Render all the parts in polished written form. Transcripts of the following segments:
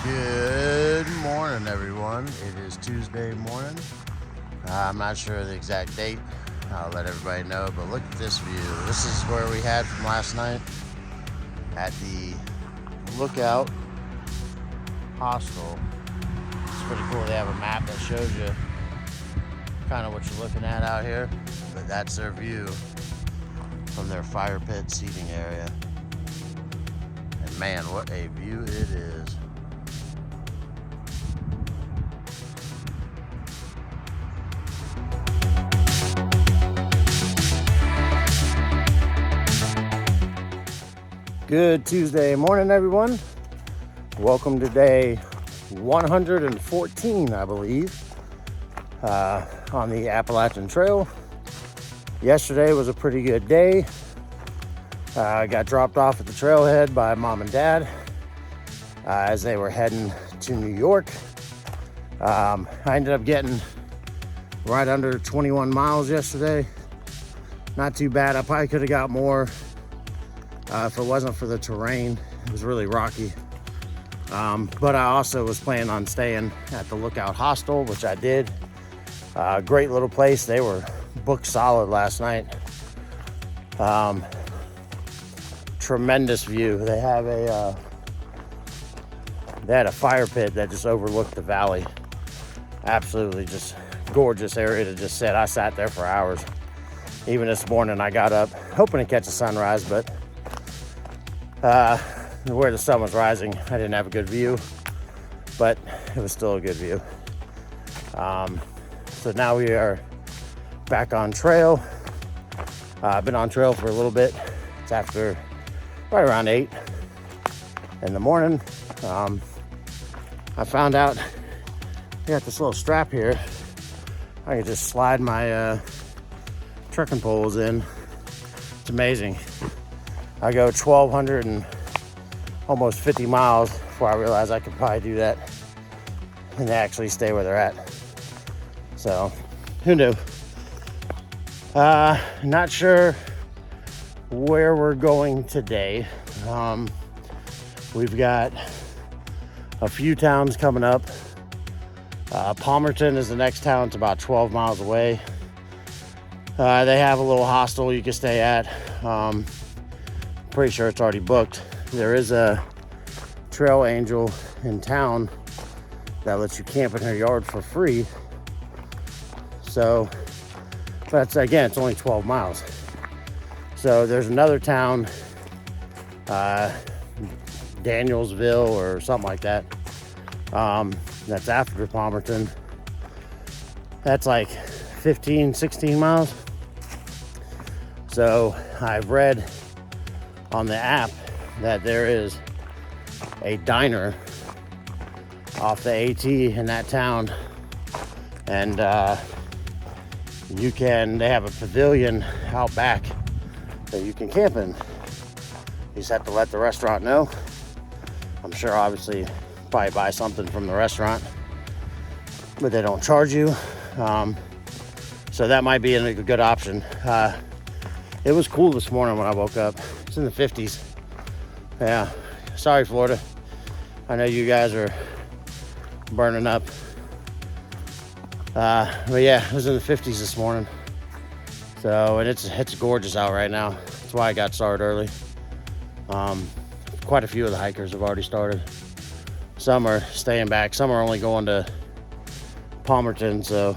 Good morning, everyone. It is Tuesday morning. I'm not sure of the exact date. I'll let everybody know, but look at this view. This is where we had from last night at the Lookout Hostel. It's pretty cool. They have a map that shows you kind of what you're looking at out here, but that's their view from their fire pit seating area. And man, what a view it is. Good Tuesday morning, everyone. Welcome to day 114, I believe, on the Appalachian Trail. Yesterday was a pretty good day. I got dropped off at the trailhead by mom and dad as they were heading to New York. I ended up getting right under 21 miles yesterday. Not too bad. I probably could have got more. If it wasn't for the terrain. It was really rocky. But I also was planning on staying at the Lookout Hostel, which I did. Great little place. They were booked solid last night. Tremendous view. They had a fire pit that just overlooked the valley. Absolutely just gorgeous area to just sit. I sat there for hours. Even this morning I got up hoping to catch a sunrise, but where the sun was rising, I didn't have a good view, but it was still a good view. So now we are back on trail. I've been on trail for a little bit. It's after right around 8 in the morning. I found out I got this little strap here. I can just slide my trekking poles in. It's amazing. I go 1,200 and almost 50 miles before I realize I could probably do that and they actually stay where they're at. So, who knew? Not sure where we're going today. We've got a few towns coming up. Palmerton is the next town. It's about 12 miles away. They have a little hostel you can stay at. Pretty sure it's already booked. There is a trail angel in town that lets you camp in her yard for free. So, but again, it's only 12 miles. So there's another town, Danielsville or something like that. That's after Palmerton. That's like 15, 16 miles. So I've read on the app that there is a diner off the AT in that town, and they have a pavilion out back that you can camp in. You just have to let the restaurant know. I'm sure obviously probably buy something from the restaurant, but they don't charge you. So that might be a good option. It was cool this morning when I woke up. It's in the 50s. Yeah, sorry Florida. I know you guys are burning up. But yeah, it was in the 50s this morning. So, and it's gorgeous out right now. That's why I got started early. Quite a few of the hikers have already started. Some are staying back. Some are only going to Palmerton, so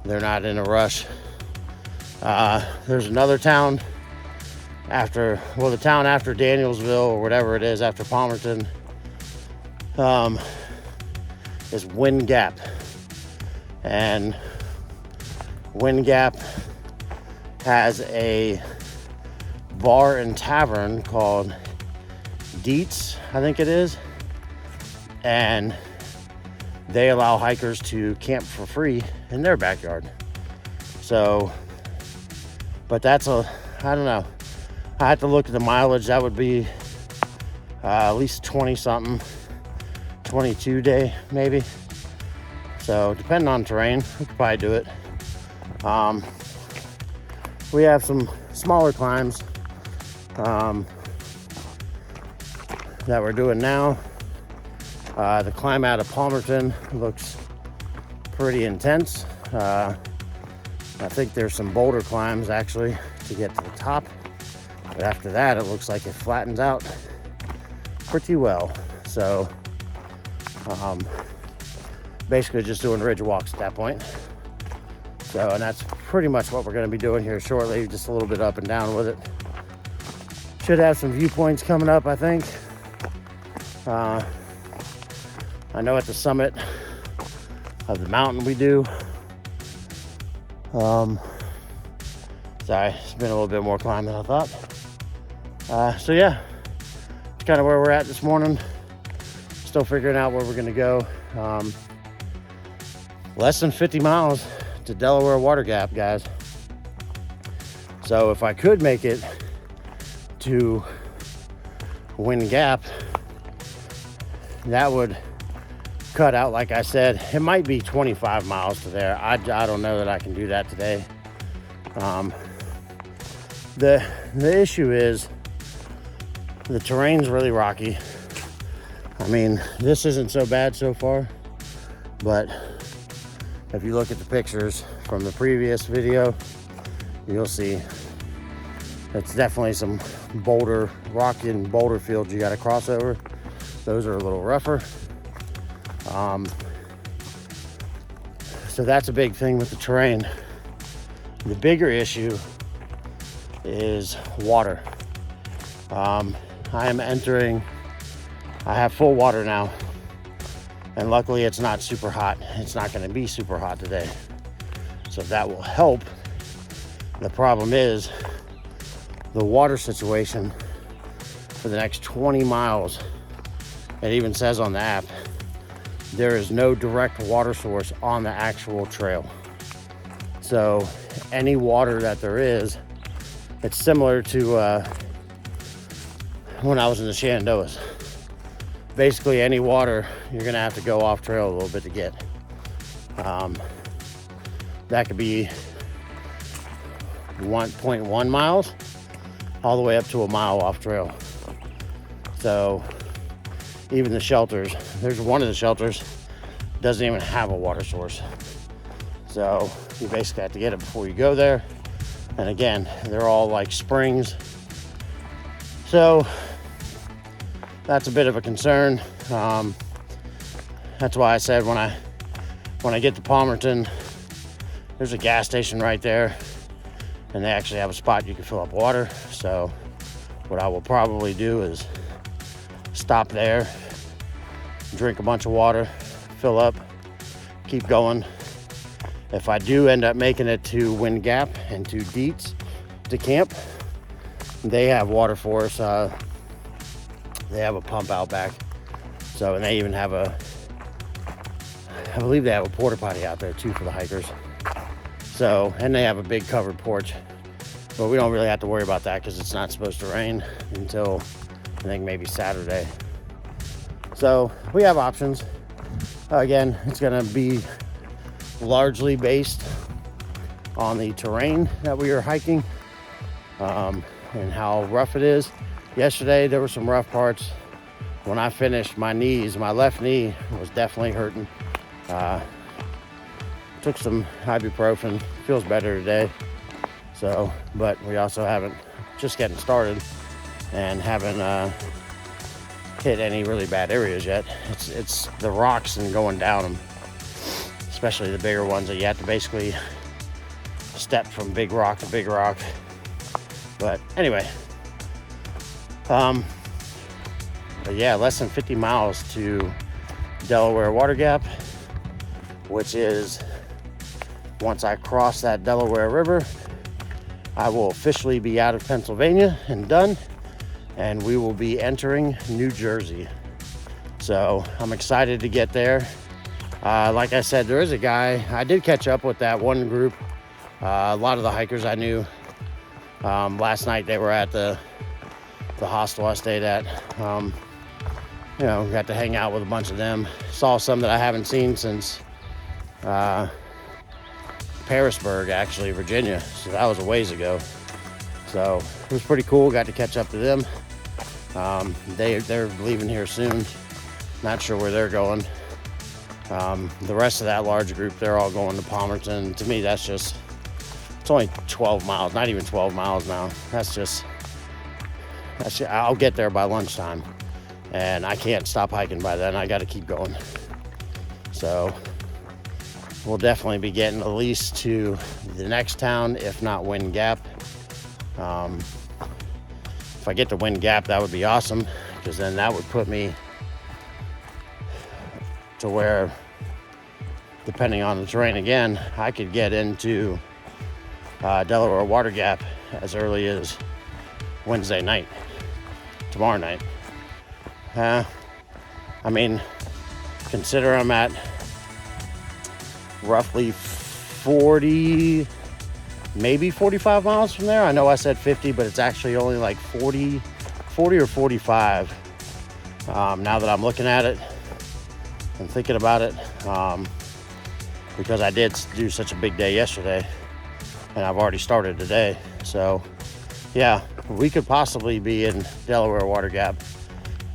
they're not in a rush. There's another town the town after Danielsville or whatever it is after Palmerton, is Wind Gap. And Wind Gap has a bar and tavern called Dietz, I think it is. And they allow hikers to camp for free in their backyard. So, but I don't know. I have to look at the mileage. That would be at least 20 something, 22 day maybe. So depending on terrain, we could probably do it. We have some smaller climbs that we're doing now. The climb out of Palmerton looks pretty intense. I think there's some boulder climbs actually to get to the top, but after that it looks like it flattens out pretty well. So basically just doing ridge walks at that point. So, and that's pretty much what we're going to be doing here shortly, just a little bit up and down with it. Should have some viewpoints coming up, I think. I know at the summit of the mountain we do. Sorry, it's been a little bit more climb than I thought. So yeah, it's kind of where we're at this morning. Still figuring out where we're gonna go. Less than 50 miles to Delaware Water Gap, guys. So if I could make it to Wind Gap, that would cut out, like I said, it might be 25 miles to there. I don't know that I can do that today. The issue is the terrain's really rocky. I mean, this isn't so bad so far, but if you look at the pictures from the previous video, you'll see it's definitely some rocky and boulder fields you got to cross over. Those are a little rougher. So that's a big thing with the terrain. The bigger issue is water. I have full water now, and luckily it's not super hot. It's not going to be super hot today, so that will help. The problem is the water situation for the next 20 miles. It even says on the app, there is no direct water source on the actual trail. So any water that there is, it's similar to when I was in the Shenandoahs. Basically any water, you're gonna have to go off trail a little bit to get. That could be 1.1 miles all the way up to a mile off trail. So even the shelters, there's one of the shelters doesn't even have a water source. So you basically have to get it before you go there. And again, they're all like springs. So that's a bit of a concern. That's why I said when I get to Palmerton, there's a gas station right there, and they actually have a spot you can fill up water. So what I will probably do is stop there, drink a bunch of water, fill up, keep going. If I do end up making it to Wind Gap and to Dietz to camp, they have water for us. They have a pump out back. So, and they even have I believe they have a porta potty out there too for the hikers. So, and they have a big covered porch, but we don't really have to worry about that because it's not supposed to rain until I think maybe Saturday. So we have options. Again, it's gonna be largely based on the terrain that we are hiking and how rough it is. Yesterday there were some rough parts. When I finished, my left knee was definitely hurting. Took some ibuprofen, feels better today. So, but we also haven't, just getting started and haven't hit any really bad areas yet. It's the rocks and going down them, especially the bigger ones that you have to basically step from big rock to big rock. But anyway, but yeah, less than 50 miles to Delaware Water Gap, which is, once I cross that Delaware River, I will officially be out of Pennsylvania and done, and we will be entering New Jersey. So I'm excited to get there. Like I said, there is a guy, I did catch up with that one group. A lot of the hikers I knew. Last night they were at the hostel I stayed at. You know, got to hang out with a bunch of them. Saw some that I haven't seen since Harrisburg, actually, Virginia. So that was a ways ago. So it was pretty cool. Got to catch up to them. They're leaving here soon. Not sure where they're going. The rest of that large group, they're all going to Palmerton. To me, it's only 12 miles, not even 12 miles now. I'll get there by lunchtime, and I can't stop hiking by then. I got to keep going. So we'll definitely be getting at least to the next town, if not Wind Gap. If I get to Wind Gap, that would be awesome, because then that would put me to where, depending on the terrain again, I could get into Delaware Water Gap as early as Wednesday night, tomorrow night. I mean, consider I'm at roughly 40, maybe 45 miles from there. I know I said 50, but it's actually only like 40 or 45. Now that I'm looking at it and thinking about it, because I did do such a big day yesterday, and I've already started today. So yeah, we could possibly be in Delaware Water Gap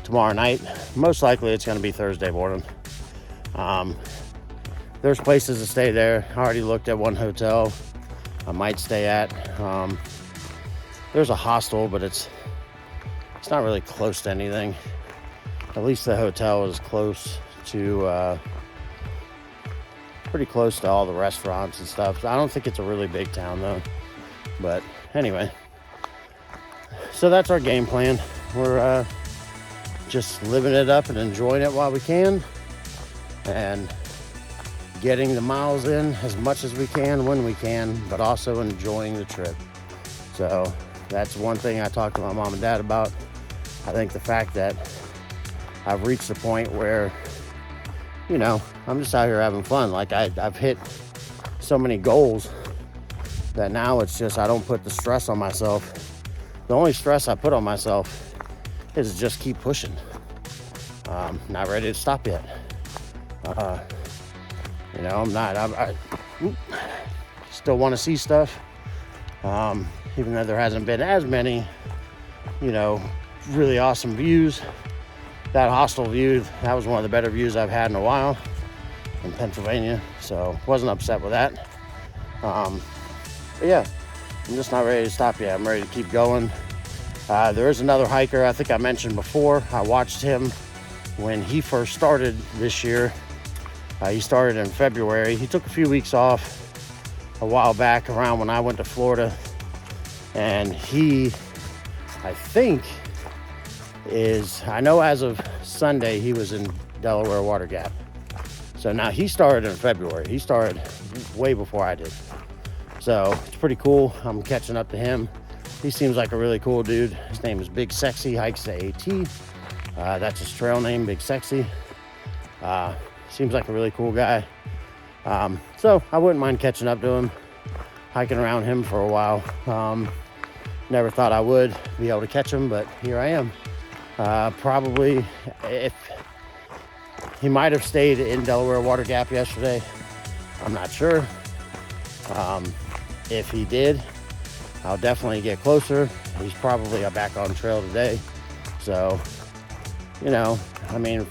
tomorrow night. Most likely it's going to be Thursday morning. There's places to stay there. I already looked at one hotel I might stay at. There's a hostel, but it's not really close to anything. At least the hotel is close to pretty close to all the restaurants and stuff. I don't think it's a really big town though. But anyway, so that's our game plan. We're just living it up and enjoying it while we can, and getting the miles in as much as we can when we can, but also enjoying the trip. So that's one thing I talked to my mom and dad about. I think the fact that I've reached the point where, you know, I'm just out here having fun. Like I've hit so many goals that now it's just, I don't put the stress on myself. The only stress I put on myself is just keep pushing. Not ready to stop yet. You know, I'm not. I still want to see stuff, even though there hasn't been as many, you know, really awesome views. That hostel view, that was one of the better views I've had in a while in Pennsylvania, so wasn't upset with that. But yeah, I'm just not ready to stop yet. I'm ready to keep going. There is another hiker I think I mentioned before. I watched him when he first started this year. He started in February. He took a few weeks off a while back around when I went to Florida. And he, I think, I know as of Sunday, he was in Delaware Water Gap. So now he started in February. He started way before I did. So it's pretty cool. I'm catching up to him. He seems like a really cool dude. His name is Big Sexy, hikes the AT. That's his trail name, Big Sexy. Seems like a really cool guy. So I wouldn't mind catching up to him, hiking around him for a while. Never thought I would be able to catch him, but here I am. Probably, if he might have stayed in Delaware Water Gap yesterday, I'm not sure. If he did, I'll definitely get closer. He's probably back on trail today. So, you know, I mean,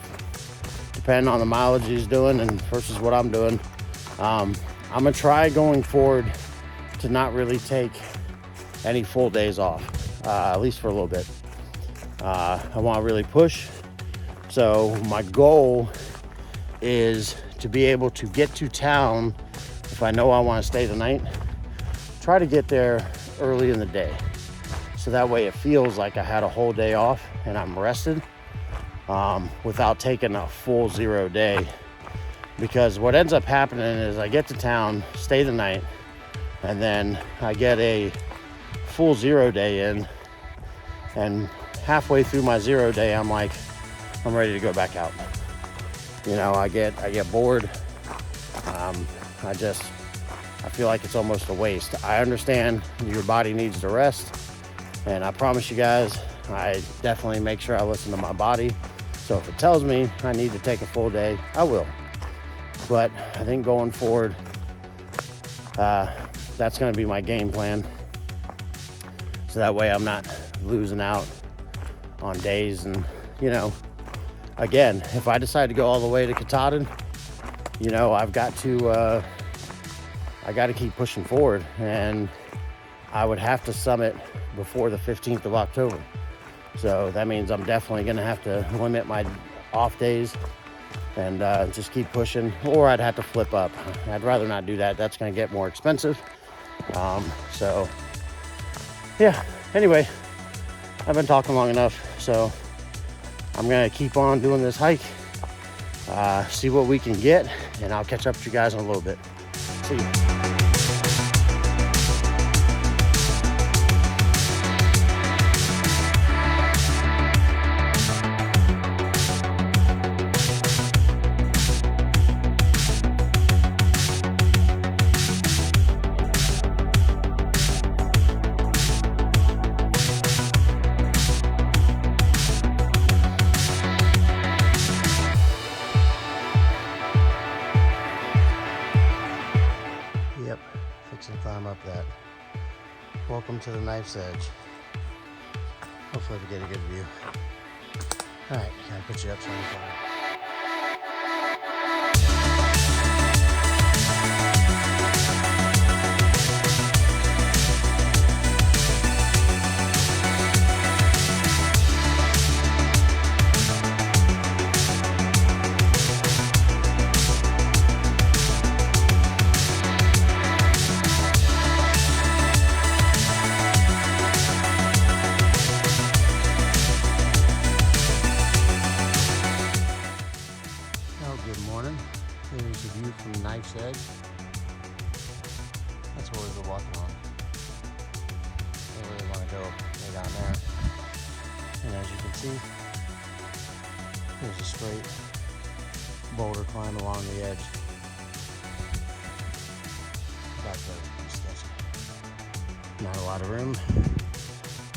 depending on the mileage he's doing and versus what I'm doing, I'm gonna try going forward to not really take any full days off, at least for a little bit. I want to really push. So my goal is to be able to get to town if I know I want to stay the night. Try to get there early in the day, so that way it feels like I had a whole day off and I'm rested, without taking a full 0 day. Because what ends up happening is I get to town, stay the night, and then I get a full 0 day in, and halfway through my 0 day, I'm like, I'm ready to go back out. You know, I get bored. I feel like it's almost a waste. I understand your body needs to rest, and I promise you guys, I definitely make sure I listen to my body. So if it tells me I need to take a full day, I will. But I think going forward, that's going to be my game plan. So that way I'm not losing out on days. And, you know, again, if I decide to go all the way to Katahdin, you know, I got to keep pushing forward, and I would have to summit before the 15th of October. So that means I'm definitely going to have to limit my off days and just keep pushing, or I'd have to flip up. I'd rather not do that. That's going to get more expensive. So yeah, anyway, I've been talking long enough, so I'm going to keep on doing this hike, see what we can get, and I'll catch up with you guys in a little bit. See you. Yep, fixing to climb up that. Welcome to the knife's edge. Hopefully we get a good view. All right, can I put you up so I can climb? Here's the view from Knife's Edge. That's what we've been walking on. I really want to go way down there. And as you can see, there's a straight boulder climb along the edge. Back there, pretty sketchy. Not a lot of room.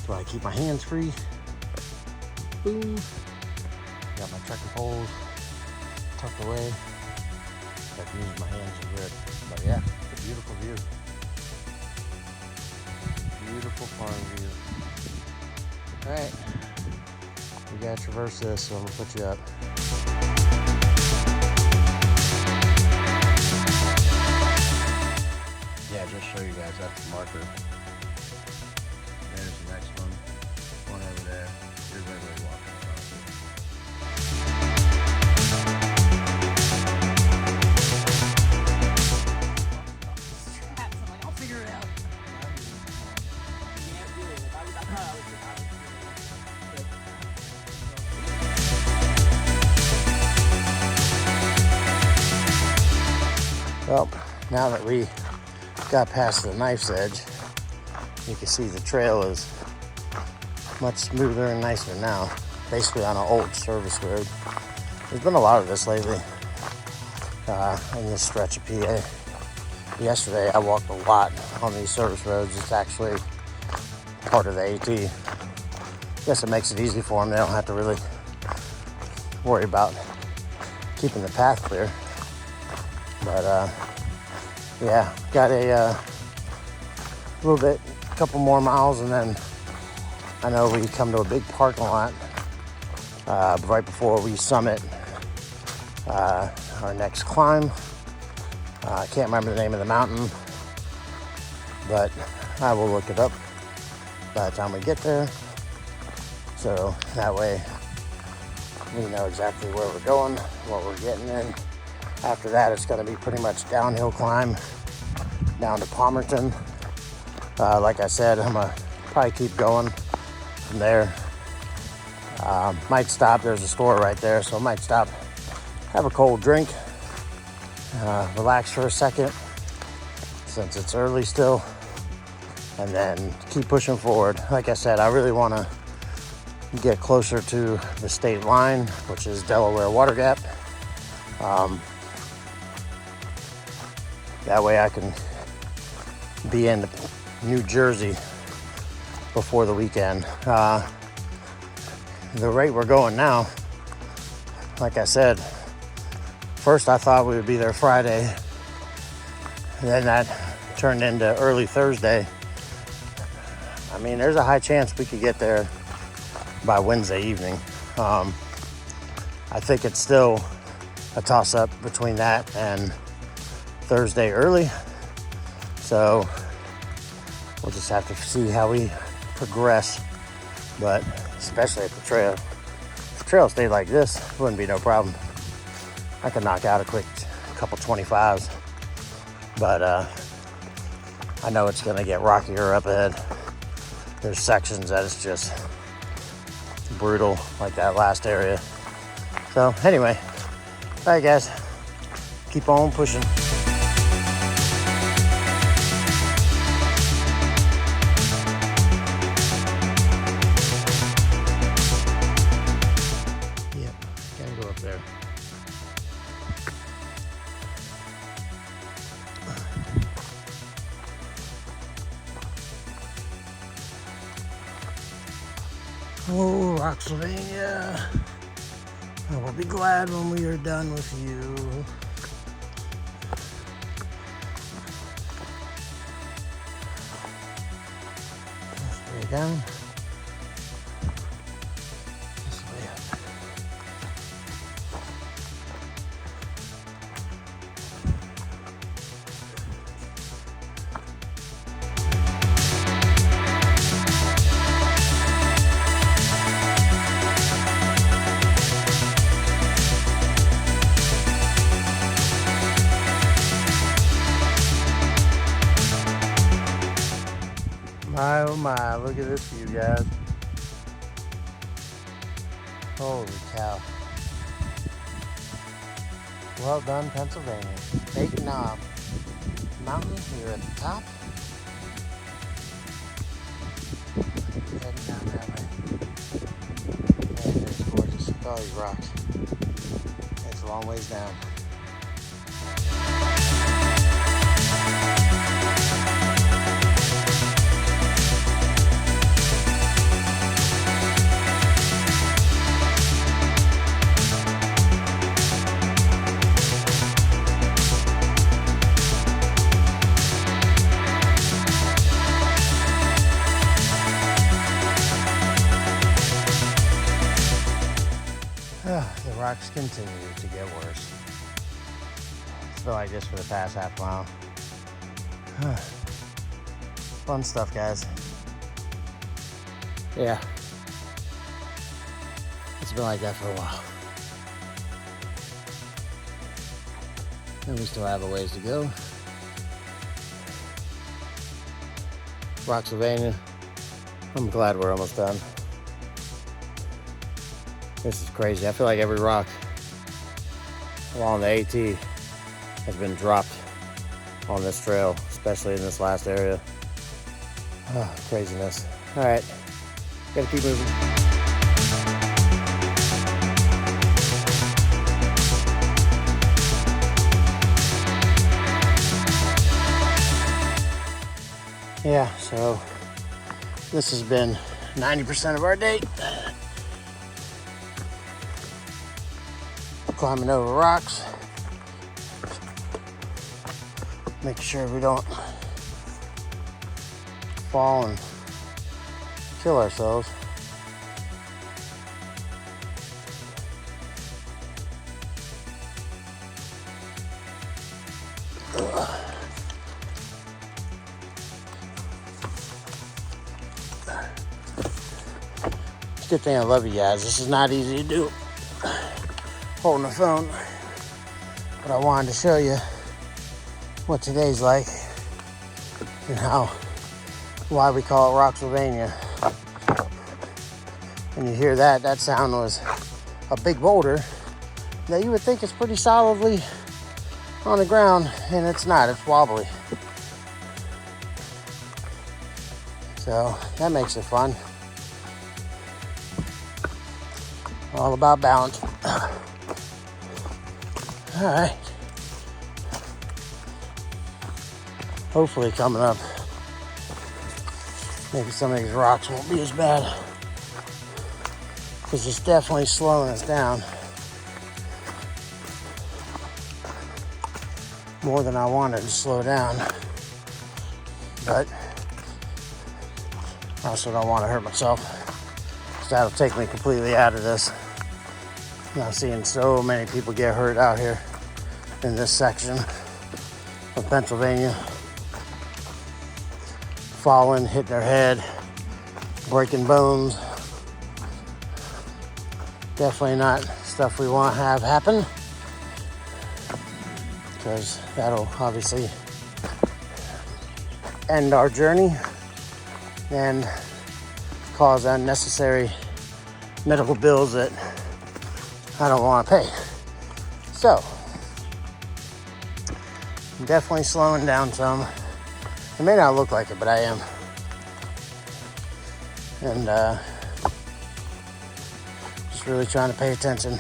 So I keep my hands free. Boom. Got my trekking poles tucked away. I can use my hands and grip. But yeah, it's a beautiful view. Beautiful farm view. Alright. We gotta traverse this, so I'm gonna put you up. Yeah, just show you guys, that's the marker. There's the next one. One over there. Here's everybody walking across it. Well, now that we got past the Knife's Edge, you can see the trail is much smoother and nicer now. Basically on an old service road. There's been a lot of this lately in this stretch of PA. Yesterday I walked a lot on these service roads. It's actually part of the AT. I guess it makes it easy for them. They don't have to really worry about keeping the path clear. But yeah, got a little bit, a couple more miles, and then I know we come to a big parking lot right before we summit our next climb. I can't remember the name of the mountain, but I will look it up by the time we get there. So that way we know exactly where we're going, what we're getting in. After that, it's going to be pretty much downhill climb down to Palmerton. Like I said, I'm going to probably keep going from there. Might stop. There's a store right there, so I might stop, have a cold drink, relax for a second since it's early still, and then keep pushing forward. Like I said, I really want to get closer to the state line, which is Delaware Water Gap. That way I can be in New Jersey before the weekend. The rate we're going now, like I said, first I thought we would be there Friday, and then that turned into early Thursday. I mean, there's a high chance we could get there by Wednesday evening. I think it's still a toss-up between that and Thursday early. So we'll just have to see how we progress. But especially if the trail stayed like this, it wouldn't be no problem. I could knock out a quick couple 25s. But I know it's gonna get rockier up ahead. There's sections that it's just brutal, like that last area. So anyway, all right guys, keep on pushing. Yep, gotta go up there. Oh, Rocksylvania, I will be glad when we are done with you. This way down. This way up. My oh my, look at this view, guys. Holy cow. Well done, Pennsylvania. Big Knob Mountain here at the top. Heading down that way. Man, it's gorgeous. Look at all these rocks. It's a long ways down. The rocks continue to get worse. It's been like this for the past half mile. Fun stuff, guys. Yeah. It's been like that for a while. And we still have a ways to go. Rocksylvania. I'm glad we're almost done. This is crazy. I feel like every rock along the AT has been dropped on this trail, especially in this last area. Oh, craziness. All right, gotta keep moving. Yeah, so this has been 90% of our day. Climbing over rocks, make sure we don't fall and kill ourselves. It's a good thing I love you guys. This is not easy to do, holding the phone, but I wanted to show you what today's like and why we call it Rocksylvania. And you hear that sound was a big boulder that you would think is pretty solidly on the ground, and it's not, it's wobbly. So that makes it fun. All about balance. All right. Hopefully coming up, maybe some of these rocks won't be as bad, because it's definitely slowing us down more than I wanted to slow down. But I also don't want to hurt myself, because that'll take me completely out of this I'm seeing so many people get hurt out here in this section of Pennsylvania. Falling, hitting their head, breaking bones. Definitely not stuff we want to have happen, because that'll obviously end our journey and cause unnecessary medical bills that I don't want to pay. So, I'm definitely slowing down some. It may not look like it, but I am. And just really trying to pay attention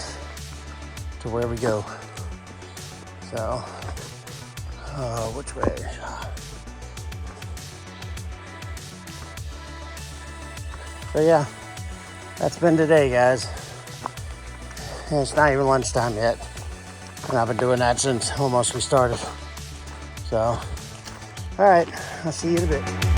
to where we go. So, which way? So yeah, that's been today, guys. And it's not even lunchtime yet. And I've been doing that since almost we started. So, all right, I'll see you in a bit.